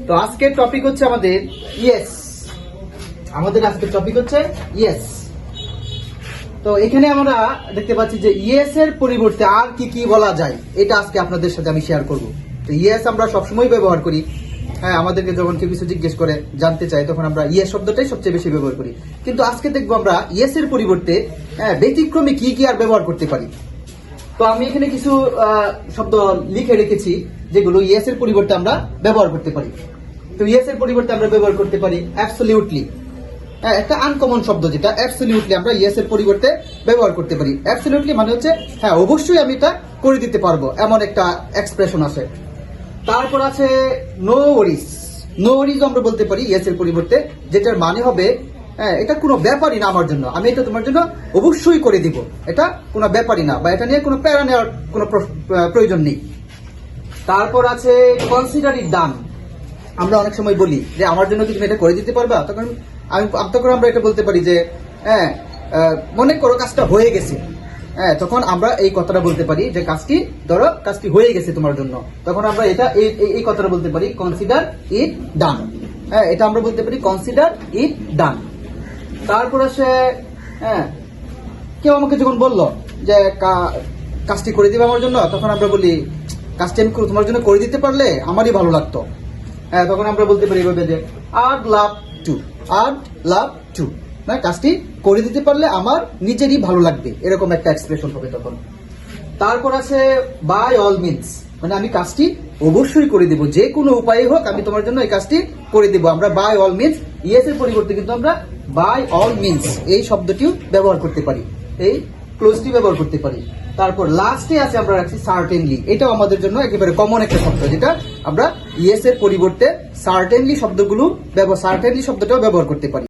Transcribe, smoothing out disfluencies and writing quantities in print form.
তো আজকের টপিক হচ্ছে আমাদের ইয়েস। আমাদের আজকের টপিক হচ্ছে ইয়েস। তো এখানে আমরা দেখতে পাচ্ছি যে ইয়েস এর পরিবর্তে আর কি কি বলা যায়, এটা আজকে আপনাদের সাথে আমি শেয়ার করব। তো ইয়েস আমরা সবসময় ব্যবহার করি। হ্যাঁ, আমাদেরকে যখন কেউ কিছু জিজ্ঞেস করে, জানতে চাই, তখন আমরা ইয়েস শব্দটাই সবচেয়ে বেশি ব্যবহার করি। কিন্তু আজকে দেখবো আমরা ইয়েস এর পরিবর্তে ব্যতিক্রমে কি কি আর ব্যবহার করতে পারি। তো আমি এখানে কিছু শব্দ লিখে রেখেছি যেগুলো ইয়েস এর পরিবর্তে আমরা ব্যবহার করতে পারি। তো ইয়েস এর পরিবর্তে আমরা ব্যবহার করতে পারি অ্যাবসলিউটলি। একটা আনকমন শব্দ যেটা অ্যাবসলিউটলি আমরা ইয়েস এর পরিবর্তে ব্যবহার করতে পারি। অ্যাবসলিউটলি মানে হচ্ছে হ্যাঁ অবশ্যই আমি এটা করে দিতে পারবো, এমন একটা এক্সপ্রেশন আছে। তারপর আছে নো ওয়ারিস। নো ওয়ারিস আমরা বলতে পারি ইয়েস এর পরিবর্তে, যেটার মানে হবে হ্যাঁ এটা কোনো ব্যাপারই না আমার জন্য, আমি এটা তোমার জন্য অবশ্যই করে দিব, এটা কোনো ব্যাপারই না, বা এটা নিয়ে কোনো প্যারা নেওয়ার কোনো প্রয়োজন নেই। তারপর আছে কনসিডার ইট ডান। আমরা অনেক সময় বলি যে আমার জন্য কি তুমি এটা করে দিতে পারবা, তখন আমরা এটা বলতে পারি যে হ্যাঁ মনে করো কাজটা হয়ে গেছে। হ্যাঁ, তখন আমরা এই কথাটা বলতে পারি যে কাজটি হয়ে গেছে তোমার জন্য, তখন আমরা এটা এই কথাটা বলতে পারি কনসিডার ইট ডান। হ্যাঁ, এটা আমরা বলতে পারি কনসিডার ইট ডান। তারপর আসে হ্যাঁ কেউ আমাকে যখন বললো যে কাজটি করে দিবে আমার জন্য, তখন আমরা বলি কাজটি আমি তোমার জন্য করে দিতে পারলে আমারই ভালো লাগতো। হ্যাঁ, তখন আমরা বলতে পারি এভাবে যে আড লাভ টু, না কাজটি করে দিতে পারলে আমার নিজেরই ভালো লাগবে, এরকম একটা এক্সপ্রেশন হবে তখন। তারপর আছে বাই অল মিনস, মানে আমি কাজটি অবশ্যই করে দেব, যে কোনো উপায়ে হোক আমি তোমার জন্য এই কাজটি করে দেব। আমরা বাই অল মিনস, ইয়েস এর পরিবর্তে কিন্তু আমরা বাই অল মিনস এই শব্দটিও ব্যবহার করতে পারি, এই ক্লোজটি ব্যবহার করতে পারি। তারপর লাস্টে আছে আমরা রাখছি সার্টেনলি। এটাও আমাদের জন্য একেবারে কমন একটা শব্দ, যেটা আমরা ইয়েস এর পরিবর্তে সার্টেনলি শব্দটাও ব্যবহার করতে পারি।